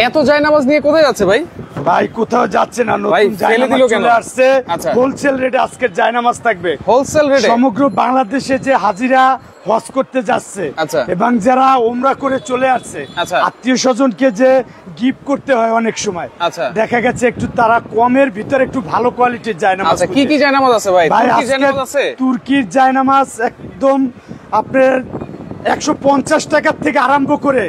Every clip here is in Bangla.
এত জায়নামাজ নিয়ে কোথায় যাচ্ছে ভাই? ভাই কোথাও যাচ্ছে না, নতুন জায়নামাজ চলে আসছে। হোলসেল রেটে আজকের জায়নামাজ থাকবে, হোলসেল রেটে। সমগ্র বাংলাদেশে যে হাজিরা হজ করতে যাচ্ছে এবং যারা উমরা করে চলে আসছে, আত্মীয় স্বজনকে যে গিফট করতে হয় অনেক সময়, দেখা গেছে একটু তারা কমের ভিতরে একটু ভালো কোয়ালিটির জায়নামাজ। কি কি জায়নামাজ আছে ভাই? তুর্কির জায়নামাজ একদম আপনার 150 টাকা থেকে আরম্ভ করে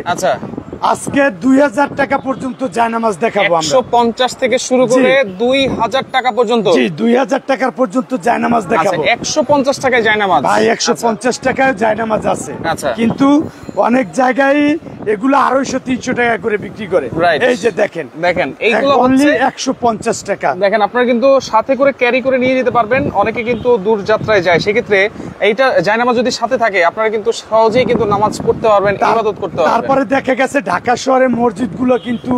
আজকে 2000 টাকা পর্যন্ত জায়নামাজ দেখাবো আমরা। 150 থেকে শুরু করে 2000 টাকা পর্যন্ত। জি, 2000 টাকার পর্যন্ত জায়নামাজ দেখাবো। 150 টাকায় জায়নামাজ ভাই, 150 টাকায় জায়নামাজ আছে, কিন্তু অনেক জায়গায় এগুলো 250-300 টাকা করে বিক্রি করে। এই যে দেখেন এইগুলো অনলি 150 টাকা। দেখেন, আপনারা কিন্তু সাথে করে ক্যারি করে নিয়ে যেতে পারবেন। অনেকে কিন্তু দূর যাত্রায় যায়, সেক্ষেত্রে এইটা জায়নামাজ যদি সাথে থাকে আপনারা কিন্তু সহজেই কিন্তু নামাজ পড়তে পারবেন, ইবাদত করতে পারবেন। তারপরে দেখা গেছে ঢাকা শহরের মসজিদগুলো কিন্তু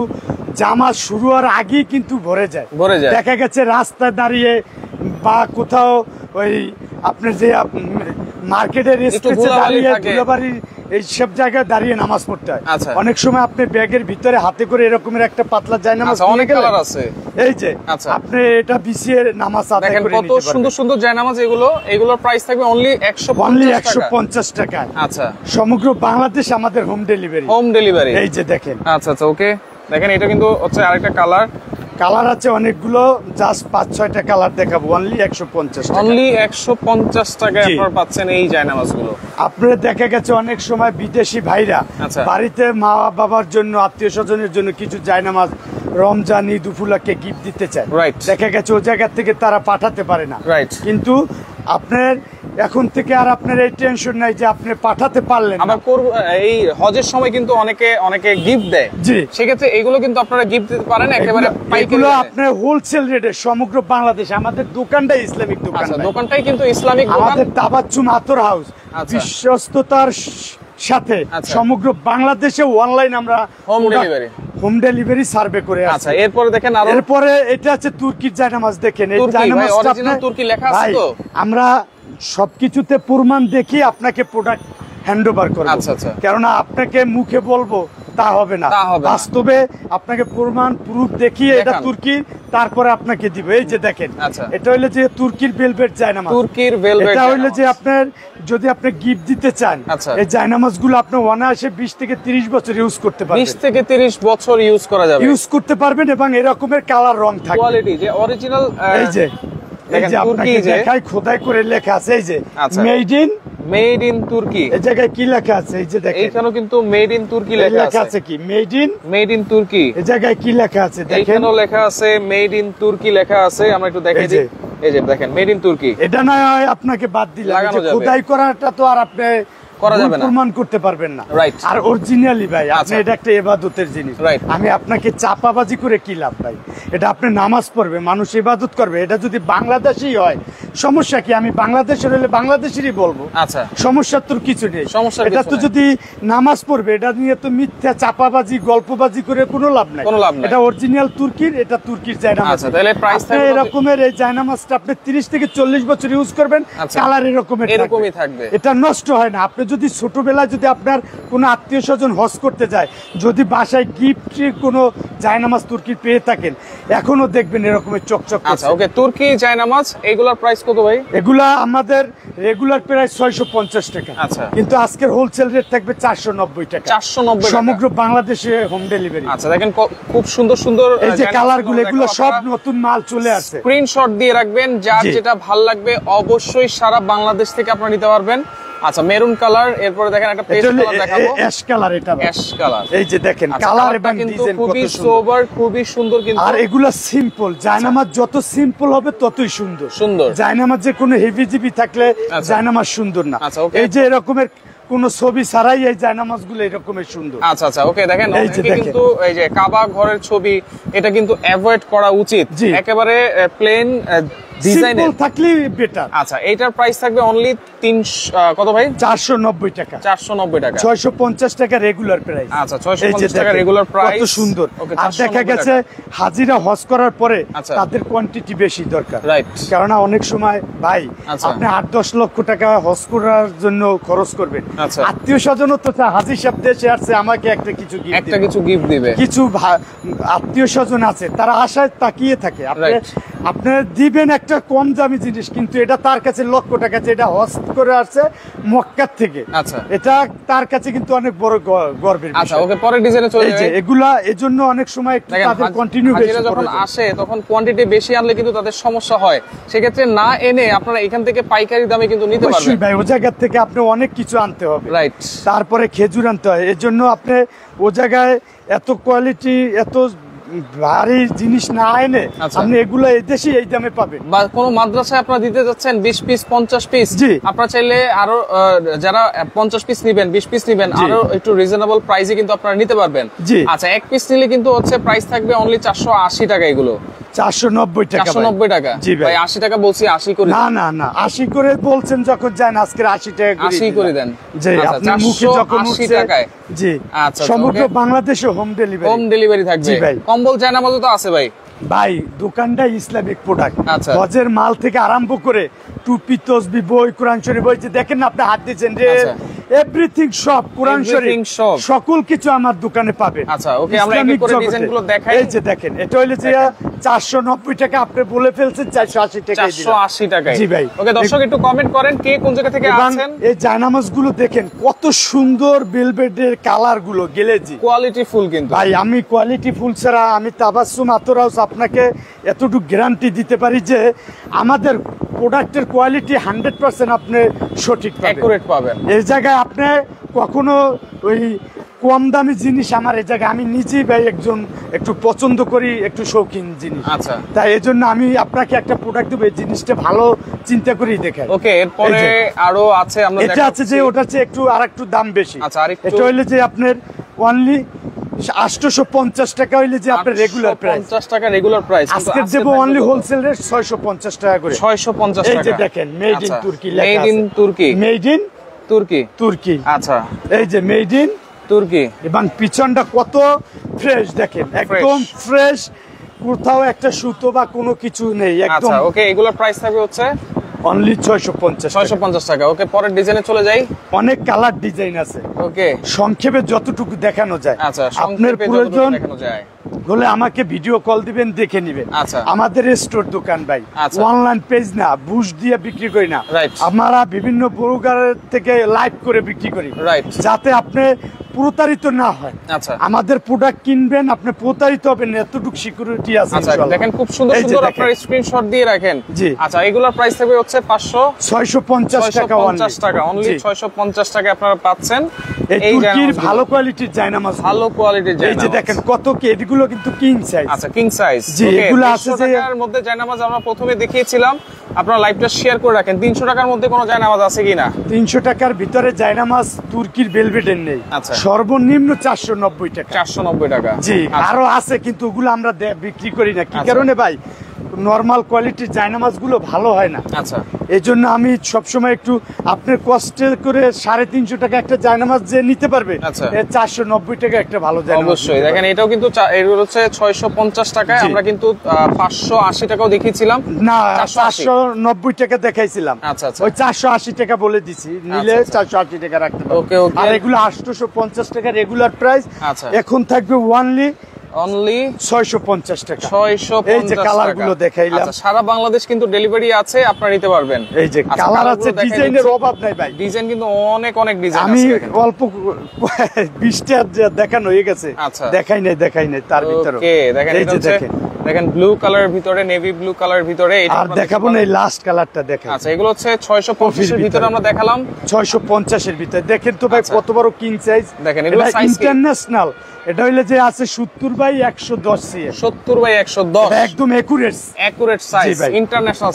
জামাত শুরু হওয়ার আগেই কিন্তু ভরে যায়। দেখা গেছে রাস্তায় দাঁড়িয়ে বা কোথাও ওই আপনার যে মার্কেটের স্পেসে দাঁড়িয়ে ধুলাবাড়ির এই সব জায়গায় দাঁড়িয়ে নামাজ পড়তে হয়। অনেক সময় আপনি ব্যাগের ভিতরে হাতে করে এরকমের একটা পাতলা জায়নামাজ, অনেক কালার আছে, এই যে আপনি এটা বিছিয়ে নামাজ আদায় করে নিতে পারবেন। কত সুন্দর সুন্দর জায়নামাজ এগুলো। এগুলোর প্রাইস থাকবে অনলি 150 টাকা। সমগ্র বাংলাদেশ আমাদের হোম ডেলিভারি। এই যে দেখেন। আচ্ছা, ওকে, দেখেন এটা কিন্তু হচ্ছে আরেকটা কালার আছে অনেকগুলো, জাস্ট 5-6টা কালার দেখাবো। অনলি 150 টাকায় আপনারা পাচ্ছেন এই জায়নামাজগুলো। আপনারা দেখা গেছে অনেক সময় বিদেশি ভাইরা বাড়িতে মা বাবার জন্য, আত্মীয় স্বজনের জন্য কিছু জায়নামাজ রমজান, ঈদ উপলক্ষে গিফট দিতে চায়। দেখা গেছে ওই জায়গা থেকে তারা পাঠাতে পারে না, কিন্তু আপনার এখন থেকে আর আপনার এই টেনশন নাই যে আপনি পাঠাতে পারলেন। এই হজের সময় কিন্তু অনেকে গিফট দেয়, সেক্ষেত্রে এগুলো কিন্তু আপনারা গিফট দিতে পারেন একেবারে পাইকারি। আপনার হোলসেল রেটে সমগ্র বাংলাদেশ, আমাদের দোকানটাই ইসলামিক দোকান। দোকানটাই কিন্তু ইসলামিক দোকান, আমাদের তাবাচ্চুম আতর হাউস। বিশ্বস্ততার সাথে সমগ্র বাংলাদেশে অনলাইন আমরা হোম ডেলিভারি সার্ভে করে আছি। এরপরে দেখেন, এরপরে এটা হচ্ছে তুর্কির জায়নামাজ। দেখেন এই জায়নামাজটা তুর্কি লেখা আছে তো। আমরা সবকিছুতে প্রমাণ দেখি আপনাকে প্রোডাক্ট হ্যান্ড ওভার করব, কেননা আপনাকে মুখে বলবো তা হবে না, বাস্তবে আপনাকে প্রমাণ প্রুফ দেখিয়ে এটা তুর্কি, তারপরে আপনাকে দিব। এই যে দেখেন, এটা হইলে যে তুর্কির ভেলভেট জায়নামাজ। এটা হইলে যে আপনার যদি আপনি গিফট দিতে চান, এই জায়নামাজগুলো আপনি অনায়াসে 20 থেকে 30 বছর ইউজ করতে পারবেন। 20 থেকে 30 বছর ইউজ করা যাবে, ইউজ করতে পারবেন, এবং এরকমের কালার রং থাকবে, কোয়ালিটি যে অরিজিনাল। এই যে আপনাকে দেখাই, খোদাই করে লেখা আছে। এই যে মেড ইন তুর্কি। এই জায়গায় কি লেখা আছে? এই যে দেখেন, এখানেও কিন্তু মেড ইন তুর্কি লেখা আছে। কি মেড ইন তুর্কি? এই জায়গায় কি লেখা আছে? দেখেন, এখানেও লেখা আছে মেড ইন তুর্কি লেখা আছে। আমরা একটু দেখাই দিই। এই যে দেখেন, মেড ইন তুর্কি। এটা না হয় আপনাকে বাদ দিলাম, খোদাই করাটা তো আর আপনি করা যাবে না, প্রমাণ করতে পারবেন না। আর অরিজিনালি ভাই, আপনি এটা একটা ইবাদতের জিনিস। আমি আপনাকে চাপাবাজি করে কি লাভ ভাই? এটা আপনি নামাজ পড়বে, মানুষ ইবাদত করবে। এটা যদি বাংলাদেশি হয় সমস্যা কি? আমি বাংলাদেশের হলে বাংলাদেশেরই বলবো, সমস্যা তোর কিছু নেই। এটা তো যদি নামাজ পড়বে, এটা নিয়ে তো মিথ্যা চাপাবাজি গল্পবাজি করে কোনো লাভ নাই। এটা অরিজিনাল তুর্কির, এটা তুর্কির জায়নামাজ। এরকমের এই জায়নামাজটা আপনি 30 থেকে 40 বছর ইউজ করবেন, কালার এরকমই থাকবে, এটা নষ্ট হয় না। আপনি যদি ছোটবেলায় যদি আপনার কোনো আত্মীয় স্বজন হজ করতে যায়, যদি বাসায় গিফট কোনো জায়নামাজ তুর্কির পেয়ে থাকেন, এখনো দেখবেন এরকমের চকচক। ওকে, তুর্কি জায়নামাজ এগুলোর প্রাইস কত ভাই? এগুলা আমাদের রেগুলার প্রাইস 650 টাকা, কিন্তু আজকের হোলসেল রেট থাকবে 490 টাকা। 490 সমগ্র বাংলাদেশে হোম ডেলিভারি। দেখেন খুব সুন্দর সুন্দর এই যে কালারগুলো, এগুলো সব নতুন মাল চলে আসছে। স্ক্রিনশট দিয়ে রাখবেন, যার যেটা ভালো লাগবে অবশ্যই সারা বাংলাদেশ থেকে আপনারা নিতে পারবেন। মেরুন কালার, এরপরে দেখেন একটা পেস্ট কালার দেখাবো, অ্যাশ কালার। এটা অ্যাশ কালার। এই যে দেখেন কালার এবং ডিজাইন খুবই সোবার, খুবই সুন্দর। কিন্তু আর এগুলো সিম্পল জায়নামাজ, যত সিম্পল হবে ততই সুন্দর। জায়নামাজ যে কোনো হেভি জিবি থাকলে জায়নামাজ সুন্দর না। এই যে এরকমের কোন ছবি ছাড়াই এই জায়নামাজগুলো এরকমের সুন্দর। ওকে, দেখেন কিন্তু এই যে কাবা ঘরের ছবি, এটা কিন্তু অ্যাভয়েড করা উচিত। একেবারে প্লেন সিম্পল থাকলে বেটার। আচ্ছা এটার প্রাইস থাকবে অনলি 300 কত ভাই? 490 টাকা। 490 টাকা। 650 টাকা রেগুলার প্রাইস। আচ্ছা 650 টাকা রেগুলার প্রাইস। কত সুন্দর। আর দেখা গেছে হাজিরা হজ করার পরে তাদের কোয়ান্টিটি বেশি দরকার, রাইট। কারণ অনেক সময় ভাই আপনি 8-10 লক্ষ টাকা হজ করার জন্য খরচ করবেন, আত্মীয় স্বজন তো হাজির সাহেব দেশে আসছে আমাকে একটা কিছু গিফট দিবে, কিছু আত্মীয় স্বজন আছে তারা আশায় তাকিয়ে থাকে, আপনি দিবেন একটা কম দামি জিনিস, কিন্তু এটা তার কাছে লক্ষ টাকা, যেটা হজ করে আসছে মক্কা থেকে, এটা তার কাছে কিন্তু অনেক বড় গর্বের বিষয়। আচ্ছা ওকে, পরের ডিজাইনে চলে যাই। এগুলা এজন্য অনেক সময় একটু তাদের কন্টিনিউ বেশি যখন আসে তখন কোয়ান্টিটি বেশি আনলে কিন্তু তাদের সমস্যা হয়, সেক্ষেত্রে না এনে আপনারা এখান থেকে পাইকারি দামে কিন্তু নিতে পারবেন। ভাই ও জায়গা থেকে আপনি অনেক কিছু আনতে হবে, রাইট। তারপরে খেজুর আনতে হয়, এর জন্য আপনি ও জায়গায় এত কোয়ালিটি এত ভারী জিনিস না এনে আপনি এগুলো এই দেশে এই দামে পাবেন। বা কোন মাদ্রাসায় আপনারা দিতে যাচ্ছেন 20 পিস 50 পিস, আপনারা চাইলে আরো যারা 50 পিস নেবেন 20 পিস নেবেন আরো একটু রিজনেবল প্রাইসে কিন্তু আপনারা নিতে পারবেন। আচ্ছা এক পিস নিলে কিন্তু হচ্ছে প্রাইস থাকবে অনলি 480 টাকা, এগুলো 490 টাকা। 490 টাকা। জি ভাই 80 টাকা বলছি, 80 করে। না 80 করে বলছেন যখন যান আজকে 80 টাকা করে 80 করে দেন। জি আপনার মুখে যখন 80 টাকায়। জি আচ্ছা সমগ্র বাংলাদেশে হোম ডেলিভারি থাকবে। জি ভাই। কম্বল জায়নামাজও তো আছে ভাই। ভাই দোকানটা ইসলামিক প্রোডাক্ট, গজের মাল থেকে আরম্ভ করে টুপি তসবি বই কোরআন শরীফ বই, যে দেখেন না আপনি হাত দিচ্ছেন এভরিথিং সব কোরআন শরীফ সকল কিছু আমার দোকানে পাবেন। আচ্ছা ওকে, আমরা এক এক করে ডিজাইনগুলো দেখাই। এই যে দেখেন এটা হইলো যে 490 টাকা, আপনি বলে ফেলছেন 480 টাকা। 480 টাকায়। জি ভাই। ওকে দর্শক একটু কমেন্ট করেন কে কোন জায়গা থেকে আছেন। এই জায়নামাজগুলো দেখেন কত সুন্দর বেলভেটের কালার গুলো, গেলেজি কোয়ালিটি ফুল। কিন্তু ভাই আমি কোয়ালিটি ফুল ছাড়া আমি তাবাসসুম আতরাউস আপনাকে এতটুকু গ্যারান্টি দিতে পারি যে আমাদের প্রোডাক্টের কোয়ালিটি 100% আপনি সঠিক অ্যাকুরেট পাবেন। এই জায়গায় আপনি কখনো ওই কম দামি জিনিস আমার এই জায়গায় আমি নিজেই ভাই একজন একটু পছন্দ করি, একটু শৌখিন জিনিস। আচ্ছা তাই এই জন্য আমি আপনাকে একটা প্রোডাক্ট দেবো, এই জিনিসটা ভালো চিন্তা করেই দেখাই। ওকে এরপরে আরো আছে, আমরা এটা আছে যে ওটা হচ্ছে একটু আরেকটু দাম বেশি। আচ্ছা আরেকটু, এটা হইলে যে আপনার অনলি 850 টাকা হইলে যে আপনার রেগুলার প্রাইস 50 টাকা রেগুলার প্রাইস, আজকে দেব অনলি হোলসেল রেট 650 টাকা করে। 650 টাকা। এই যে দেখেন মেড ইন তুর্কি লেখা আছে, মেড ইন তুর্কি, মেড ইন তুর্কি। আচ্ছা এই যে মেড ইন তুর্কি, এবং পিছনটা কত ফ্রেশ দেখেন, একদম ফ্রেশ, কোথাও একটা সুতো বা কোনো কিছু নেই একদম। আচ্ছা ওকে এগুলোর প্রাইস থাকবে হচ্ছে অনলি 650 টাকা। ওকে পরের ডিজাইনে চলে যাই। অনেক কালার ডিজাইন আছে, ওকে সংক্ষেপে যতটুকু দেখানো যায়। আচ্ছা আপনার প্রয়োজন হলে আমাকে ভিডিও কল দিবেন, দেখে নিবেন। আমাদের স্টোর দোকান ভাই, অনলাইন পেজ না, বুশ দিয়ে বিক্রি করি না, আমরা বিভিন্ন ব্লগার থেকে লাইভ করে বিক্রি করি, যাতে আপনি প্রতারিত না হয়। আমাদের প্রোডাক্ট কিনবেন, আপনি প্রতারিত হবেন, এতটুকু সিকিউরিটি আছে। দেখেন খুব সুন্দর সুন্দর আপনারা স্ক্রিনশট দিয়ে রাখেন। জি আচ্ছা এগুলোর প্রাইস থাকবে হচ্ছে 650 টাকা অনলি 650 টাকা আপনারা পাচ্ছেন। এই তুর্কির ভালো কোয়ালিটির জায়নামাজ, ভালো কোয়ালিটির জায়নামাজ। এই যে দেখেন কত কি, এগুলো কিন্তু কিং সাইজ। আচ্ছা কিং সাইজ। জি এগুলো আছে যে টাকার মধ্যে জায়নামাজ আমরা প্রথমে দেখিয়েছিলাম, আপনারা লাইভটা শেয়ার করে রাখেন। 300 টাকার মধ্যে কোনো জায়নামাজ আছে কিনা? 300 টাকার ভিতরে জায়নামাজ তুর্কির ভেলভেটের নেই, সর্বনিম্ন 490 টাকা। 490 টাকা। জি আরো আছে, কিন্তু ওগুলো আমরা বিক্রি করি না। কি কারণে ভাই? নরমাল কোয়ালিটির জায়নামাজ গুলো ভালো হয় না। আচ্ছা এই জন্য আমি সবসময় একটু আপনার কষ্টে করে 350 টাকা একটা জায়নামাজ যে নিতে পারবে, 490 টাকা একটা ভালো জায়নামাজ। অবশ্যই দেখেন এটাও কিন্তু এগুলো হচ্ছে 650 টাকায়, আমরা কিন্তু 580 টাকাও দেখিয়েছিলাম না, 490 টাকা দেখাইছিলাম। আচ্ছা আচ্ছা ওই 480 টাকা বলে দিছি, নিলে 480 টাকা রাখতে পারবে। ওকে ওকে। আর এগুলো 850 টাকা রেগুলার প্রাইস, এখন থাকবে অনলি 650 টাকা। 650 এই যে কালারগুলো দেখাইলাম। আচ্ছা সারা বাংলাদেশ কিন্তু ডেলিভারি আছে, আপনারা নিতে পারবেন। এই যে কালার আছে, ডিজাইনের অভাব নাই ভাই, ডিজাইন কিন্তু অনেক অনেক ডিজাইন আছে। আমি অল্প 20টা দেখানো হয়ে গেছে, দেখাই নাই তার ভিতরে। ওকে দেখেন এই যে দেখেন ব্লু কালারের ভিতরে, নেভি ব্লু কালারের ভিতরে। আর দেখাবো না, এই লাস্ট কালারটা দেখেন। আচ্ছা এগুলো হচ্ছে 650 এর ভিতরে আমরা দেখালাম, 650 এর ভিতরে। দেখেন তো ভাই কত বড় কিং সাইজ। দেখেন এগুলো সাইজ ইন্টারন্যাশনাল, এটা হইলে যে আছে 70/110 সিএম। 70/110 একদম একুরেট সাইজ, ইন্টারন্যাশনাল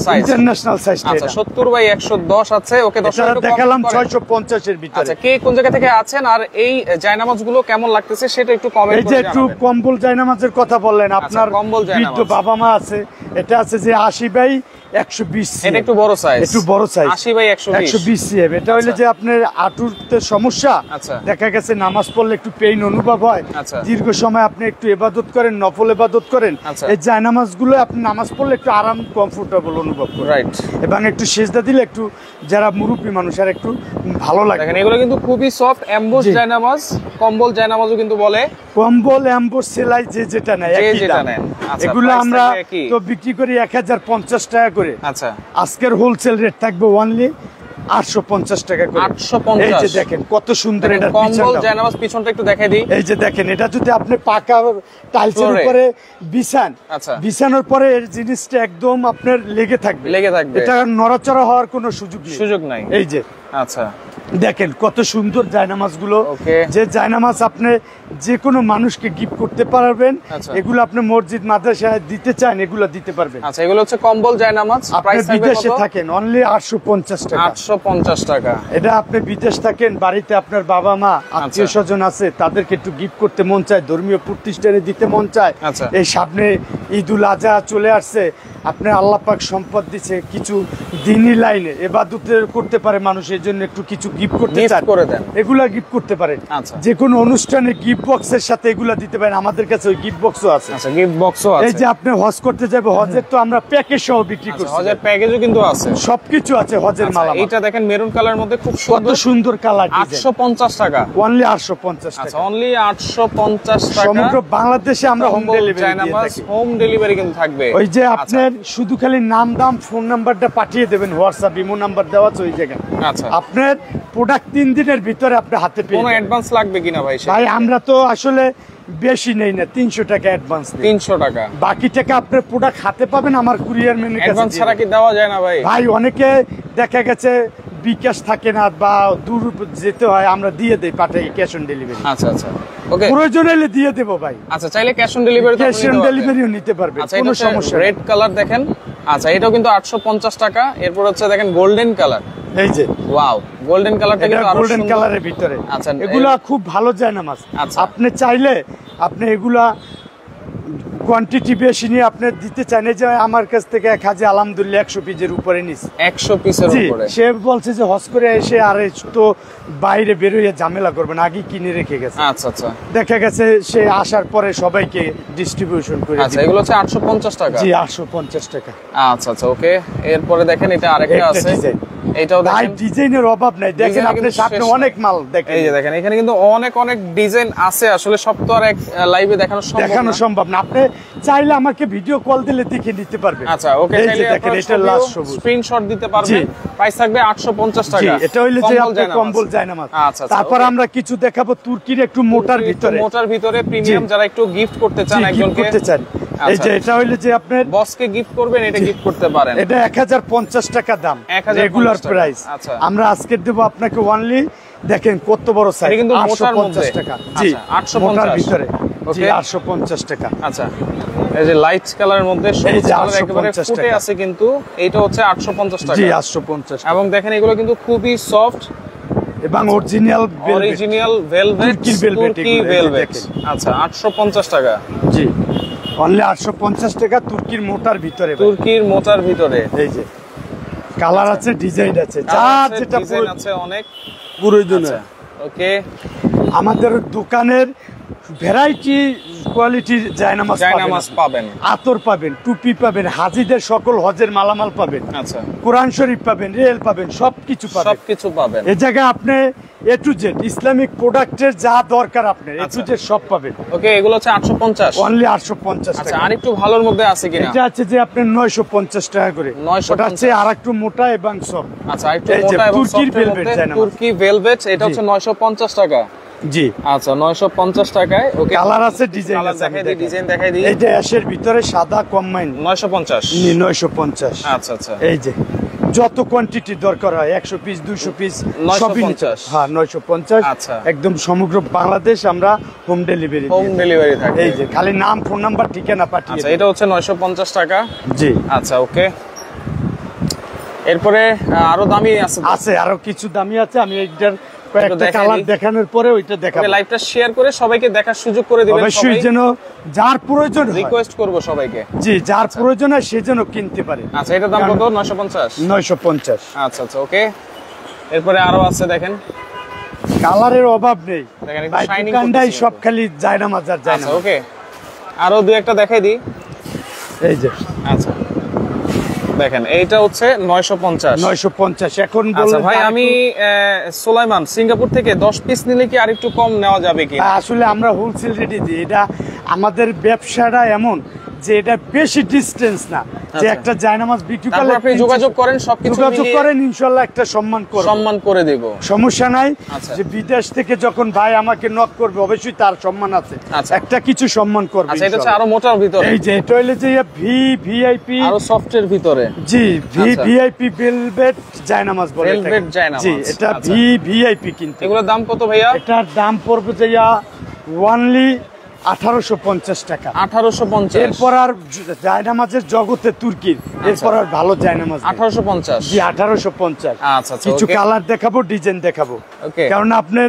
সাইজ। আচ্ছা 70/110 আছে। ওকে দর্শক দেখালাম 650 এর ভিতরে। আচ্ছা কে কোন জায়গা থেকে আছেন আর এই জায়নামাজগুলো কেমন লাগতেছে সেটা একটু কমেন্ট করে জানাবেন। এই যে একটু কম্বল জায়নামাজের কথা বললেন, আপনার বৃদ্ধ বাবা মা আছে। এটা আছে যে 80 বাই 120 সিএম, এটা একটু বড় সাইজ, একটু বড় সাইজ 80 বাই 120 সিএম। এটা হইলে যে আপনার হাঁটুতে সমস্যা, দেখা গেছে নামাজ পড়লে একটু পেইন অনুভব হয়, দীর্ঘ সময় আপনি একটু ইবাদত করেন, নফল ইবাদত করেন, এই জায়নামাজ গুলো আপনি নামাজ পড়লে একটু আরাম কমফোর্টেবল অনুভব করেন, রাইট, এবং একটু সেজদা দিলে একটু যারা মুরব্বী মানুষ আর একটু ভালো লাগে। দেখেন এগুলো কিন্তু খুবই সফট এমবোস জায়নামাজ, কম্বল জায়নামাজও কিন্তু বলে, কম্বল এমবোস সেলাই যে যেটা নেয় একই দাম। এগুলো আমরা তো বিক্রি করি 1050 টাকা করে। আচ্ছা, আজকের হোলসেল রেট থাকবে অনলি 850 টাকা করে। 850। এই যে দেখেন কত সুন্দর এটা কম্বল জায়নামাজ, পিছনটা একটু দেখাই দিই। এই যে দেখেন এটা যদি আপনি পাকা টাইলসের উপরে বিছান, বিছানোর পরে এই জিনিসটা একদম আপনার লেগে থাকবে, এটা নড়াচড়া হওয়ার কোনো সুযোগ নাই। এই যে আচ্ছা দেখেন কত সুন্দর জায়নামাজ গুলো, যে জায়নামাজ আপনি যে কোনো মানুষকে গিফট করতে পারবেন। এগুলো আপনি মসজিদ মাদ্রাসায় দিতে চান, এগুলো দিতে পারবেন। আচ্ছা, এগুলো হচ্ছে কম্বল জায়নামাজ, আপনি বিদেশে থাকেন অনলি 850 টাকা। 850 টাকা। এটা আপনি বিদেশ থাকেন, বাড়িতে আপনার বাবা মা আত্মীয় স্বজন আছে, তাদেরকে একটু গিফট করতে মন চায়, ধর্মীয় প্রতিষ্ঠানে দিতে মন চায়। এই সামনে ঈদুল আজহা চলে আসছে, আপনি আল্লাহ পাক সম্পদ দিচ্ছে, কিছু দিনই লাইনে ইবাদত করতে পারে মানুষ, এর জন্য একটু কিছু গিফট করতে চান, এগুলা গিফট করতে পারেন। যে কোনো অনুষ্ঠানে গিফট বক্সের সাথে এগুলা দিতে পারেন। আমাদের কাছে ওই গিফট বক্সও আছে। আচ্ছা, গিফট বক্সও আছে। এই যে আপনি হজ করতে যাবেন, হজের তো আমরা প্যাকেজ সহ বিক্রি করছি, হজের প্যাকেজও কিন্তু আছে, সবকিছু আছে হজের মাল। এটা দেখেন মেরুন কালার মধ্যে খুব সুন্দর কালার, 850 টাকা অনলি 850 টাকা। আচ্ছা, অনলি 850 টাকা। সমগ্র বাংলাদেশে আমরা হোম ডেলিভারি দিয়ে থাকি। হোম ডেলিভারি কিন্তু থাকবে। ওই যে আপনার শুধু খালি নাম দাম ফোন নাম্বারটা পাঠিয়ে দেবেন, হোয়াটসঅ্যাপ ইমো নাম্বার দেওয়া আছে ওই জায়গায়। আচ্ছা, আপনার প্রোডাক্ট 3 দিনের ভিতরে আপনি হাতে পেয়ে কোনো অ্যাডভান্স লাগবে কিনা ভাই? ভাই আমরা তো আসলে বেশি নেই না, 300 টাকা অ্যাডভান্স। 300 টাকা, বাকি টাকা আপনার প্রোডাক্ট হাতে পাবেন আমার কুরিয়ার ম্যানের কাছে। অ্যাডভান্স ছাড়া কি দেওয়া যায় না ভাই? ভাই অনেকে দেখা গেছে বিকাশ থাকে না বা দূর যেতে হয়, আমরা দিয়ে দেই, পাঠাই ক্যাশ অন ডেলিভারি। আচ্ছা আচ্ছা, ওকে, প্রয়োজন হলে দিয়ে দেব ভাই। আচ্ছা, চাইলে cash on delivery, cash on ডেলিভারিও নিতে পারবেন, কোনো সমস্যা নেই। রেড কালার দেখেন, আচ্ছা এটাও কিন্তু 850 টাকা। এরপর হচ্ছে দেখেন গোল্ডেন কালার, এই যে ওয়াও, গোল্ডেন কালারটা কিন্তু আরো গোল্ডেন কালারের ভিতরে। আচ্ছা, এগুলা খুব ভালো জায়নামাজ। আপনি চাইলে আপনি এগুলা কোয়ান্টিটি বেশি নিয়ে আপনি দিতে চান, যে আমার কাছ থেকে 1000 আলহামদুলিল্লাহ 100 পিসের উপরে নিস, 100 পিসের উপরে। সে বলছে যে হজ করে এসে আর তো বাইরে বের হয়ে ঝামেলা করবেন, আগে কিনে রেখে গেছে। আচ্ছা আচ্ছা, দেখা গেছে সে আসার পরে সবাইকে ডিস্ট্রিবিউশন করে। আচ্ছা, এগুলো হচ্ছে 850 টাকা। জি, 850 টাকা। আচ্ছা আচ্ছা, ওকে। এরপরে দেখেন এটা আরেকটা আছে, এটাও দেখেন, ডিজাইনের অভাব নাই। দেখেন আপনি সামনে অনেক মাল দেখেন, এই যে দেখেন এখানে কিন্তু অনেক অনেক ডিজাইন আছে, আসলে সব তো আর এক লাইভে দেখানো সম্ভব না। আপনি চাইলে আমাকে ভিডিও কল দিলে দেখে নিতে পারবেন। আচ্ছা, ওকে, চাইলে দেখেন এটা লাস্ট সবুজ, স্ক্রিনশট দিতে পারবেন। প্রাইস থাকবে 850 টাকা। এটা হইলো যে আপনি কম্বল জায়নামাজ। আচ্ছা, তারপর আমরা কিছু দেখাবো তুর্কির একটু মোটার ভিতরে প্রিমিয়াম, যারা একটু গিফট করতে চান, একজনকে করতে চান। এই যে এটা হইলো যে আপনি বসকে গিফট করবেন, এটা গিফট করতে পারেন। এটা 1050 টাকা দাম, রেগুলার প্রাইস। আচ্ছা, আমরা আজকে দেব আপনাকে অনলি, দেখেন কত বড় সাইজ, কিন্তু 850 টাকা। জি, 850 ভিতরে, জি 850 টাকা। আচ্ছা, এই যে লাইট কালারের মধ্যে সবুজ কালার একেবারে ফুটে আছে, কিন্তু এইটা হচ্ছে 850 টাকা। জি, 850। এবং দেখেন এগুলো কিন্তু খুবই সফট এবং অরিজিনাল ভেলভেট, তুর্কি ভেলভেট। আচ্ছা, 850 টাকা। জি, অনলি 850 টাকা, তুর্কির মোটার ভিতরে। এই যে কালার আছে, ডিজাইন আছে, যা যেটা ডিজাইন আছে অনেক প্রয়োজন। ওকে, আমাদের দোকানের ভ্যারাইটি কোয়ালিটির জায়নামাজ পাবেন, আতর পাবেন, টুপি পাবেন, হাজিদের সকল হজের মালামাল পাবেন। আচ্ছা, কোরআন শরীফ পাবেন, রিয়েল পাবেন, সবকিছু পাবেন। এই জায়গায় আপনি এ টু জেড ইসলামিক প্রোডাক্টের যা দরকার আপনার এ টু জেড সব পাবেন। ওকে, এগুলো হচ্ছে 850, অনলি 850 টাকা। আর একটু ভালোর মধ্যে আছে কিনা? এটা আছে যে আপনি 950 টাকা করে। ওটা আছে আরেকটু মোটা এবং সফট। আচ্ছা, একটু মোটা এবং সফটের মধ্যে তুর্কি ভেলভেট, এটা হচ্ছে 950 টাকা। জি, আচ্ছা, 950 টাকায়। ওকে, কালার আছে, ডিজাইন দেখাই দিই। এই যে অ্যাশের ভিতরে সাদা কম্বাইন, 950। আচ্ছা আচ্ছা, এই যে যত কোয়ান্টিটি দরকার হয় 100 পিস 200 পিস সবই 950। হ্যাঁ, 950। আচ্ছা, একদম সমগ্র বাংলাদেশ আমরা হোম ডেলিভারি থাকে। এই যে খালি নাম, ফোন নাম্বার, ঠিকানা পাঠিয়ে। আচ্ছা, এটা হচ্ছে 950 টাকা। জি, আচ্ছা, ওকে। এরপরে আরো দামি আছে, আরো কিছু দামি আছে, আমি এইটার কয়েকটা কালার দেখানোর পরে ওইটা দেখাবো। লাইভটা শেয়ার করে সবাইকে দেখার সুযোগ করে দিবেন। অবশ্যই যেন যার প্রয়োজন রিকোয়েস্ট করব সবাইকে, জি যার প্রয়োজন হয় সে যেন কিনতে পারে। আচ্ছা এটার দাম কত? 950। 950। আচ্ছা আচ্ছা ওকে। এরপরে আরো আছে দেখেন, কালারের অভাব নেই দেখেন, ভাই দোকানটাই সব খালি জায়নামাজ আর জায়নামাজ। আচ্ছা ওকে, আরো দুই একটা দেখাই দিই। এই যে আচ্ছা দেখেন এইটা হচ্ছে 950। এখন আচ্ছা ভাই আমি সুলাইমান সিঙ্গাপুর থেকে 10 পিস নিলে কি আরেকটু কম নেওয়া যাবে কি? আসলে আমরা হোলসেল রেটে দিই। এটা আমাদের ব্যবসাটা এমন যে এটা বেশি ডিসটেন্স না, যে একটা জায়নামাজ বিক্রি করলে আপনি যোগাযোগ করেন, সবকিছু যোগাযোগ করেন, ইনশাআল্লাহ একটা সম্মান করে দেব, সমস্যা নাই। যে বিদেশ থেকে যখন ভাই আমাকে নক করবে অবশ্যই তার সম্মান আছে, একটা কিছু সম্মান করবে। আচ্ছা এটা হচ্ছে আরো মোটার ভিতরে। এই যে এটা হইলে যে ভিআইপি আরো সফটের ভিতরে, জি ভিআইপি ভেলভেট জায়নামাজ বলে এটা। ভেলভেট জায়নামাজ, জি এটা ভিআইপি। কিন্তু এগুলোর দাম কত ভাইয়া? এটার দাম পড়বে যে ওনলি 1850 টাকা। 1850। এরপর আর জায়নামাজের জগতে তুর্কির এরপর আর ভালো জায়নামাজ 1850। জি 1850। আচ্ছা আচ্ছা কিছু কালার দেখাবো, ডিজাইন দেখাবো, কারণ আপনি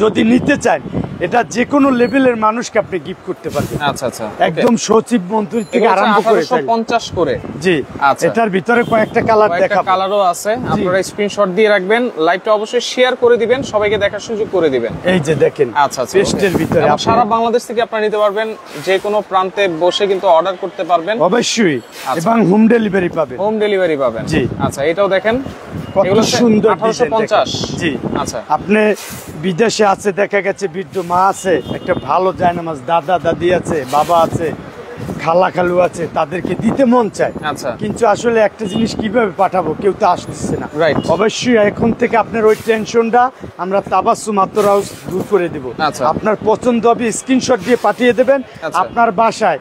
যদি নিতে চান এটা যে কোনো লেভেলের মানুষকে আপনি গিফট করতে পারবেন। আচ্ছা আচ্ছা একদম সচিব মন্ত্রী থেকে আরম্ভ করে 1850 করে। জি আচ্ছা এটার ভিতরে কয়েকটা কালার দেখাবো, কালারও আছে, আপনারা স্ক্রিনশট দিয়ে রাখবেন, লাইভটা অবশ্যই শেয়ার করে দিবেন, সবাইকে দেখার সুযোগ করে দিবেন। এই যে দেখেন আচ্ছা আচ্ছা পেস্টের ভিতরে সারা বাংলাদেশ থেকে আপনারা নিতে পারবেন, যে কোনো প্রান্তে বসে কিন্তু অর্ডার করতে পারবেন অবশ্যই, এবং হোম ডেলিভারি পাবেন। হোম ডেলিভারি পাবেন। জি আচ্ছা এটাও দেখেন কত সুন্দর 1850। জি আচ্ছা আপনি বিদেশে আছে, দেখা গেছে বৃদ্ধ মা আছে, একটা ভালো জায়নামাজ দাদা দাদি আছে, বাবা আছে, খালা খালু আছে, তাদেরকে দিতে মন চায়। আচ্ছা কিন্তু আসলে একটা জিনিস কিভাবে পাঠাবো, কেউ তো আসতেছে না। রাইট, অবশ্যই এখন থেকে আপনার ওই টেনশনটা আমরা তাবাসসুম আতর হাউস দূর করে দেব। আচ্ছা আপনার পছন্দ হবে স্ক্রিনশট দিয়ে পাঠিয়ে দেবেন, আপনার বাসায়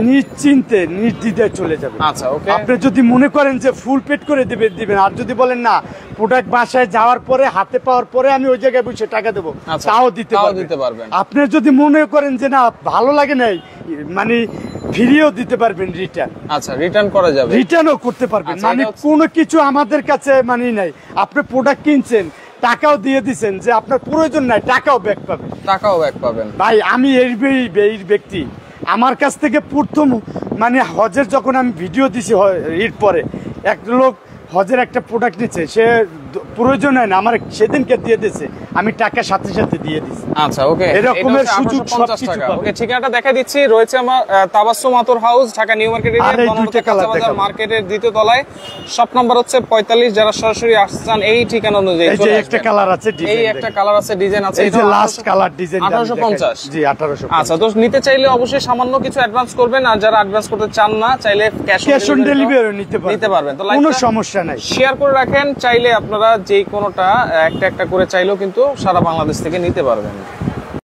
নিশ্চিন্তে নির্দ্বিধায় চলে যাবে। আচ্ছা ওকে। আপনি যদি মনে করেন যে ফুল পেড করে দিবেন, আর যদি বলেন না প্রোডাক্ট বাসায় যাওয়ার পরে হাতে পাওয়ার পরে আমি ওই জায়গায় বসে টাকা দেবো, তাও দিতে পারবেন। আপনি যদি মনে করেন যে না ভালো লাগে নাই, মানে ফ্রিও দিতে পারবেন, রিটার্ন। আচ্ছা রিটার্ন করা যাবে, রিটার্নও করতে পারবেন। মানে কোনো কিছু আমাদের কাছে মানে নাই, আপনি প্রোডাক্ট কিনছেন, টাকাও দিয়ে দিচ্ছেন, যে আপনার প্রয়োজন নাই, টাকাও ব্যাক পাবেন। ভাই আমি এই ব্যক্তি, আমার কাছ থেকে প্রথম মানে হজের যখন আমি ভিডিও দিছি এর পরে এক লোক হজের একটা প্রোডাক্ট নিচ্ছে, সে প্রয়োজন হয় না, আমার সেদিনকে দিয়ে দিয়েছে, আমি টাকা সাথে সাথে দিয়ে দিচ্ছি। আচ্ছা ওকে, এরকমের সুযোগ সবকিছু পাবেন। ওকে ঠিকানাটা দেখা দিচ্ছি, রয়েছে আমার তাবাসসুম আতর house, Dhaka new market area, মার্কেটের দ্বিতীয় তলায়, শপ নাম্বার হচ্ছে 45। যারা সরাসরি আসছেন এই ঠিকানা অনুযায়ী এই যে একটা কালার আছে, এই একটা কালার আছে, ডিজাইন আছে, এই যে লাস্ট কালার ডিজাইন 1850। জি 1850। আচ্ছা তো নিতে চাইলে অবশ্যই সামান্য কিছু অ্যাডভান্স করবেন, আর যারা অ্যাডভান্স করতে চান না চাইলে ক্যাশ অন ডেলিভারি নিতে পারবেন। তো কোনো সমস্যা নাই, শেয়ার করে রাখেন, চাইলে আপনারা যে কোনোটা একটা একটা করে চাইলেও কিন্তু সারা বাংলাদেশ থেকে নিতে পারবেন।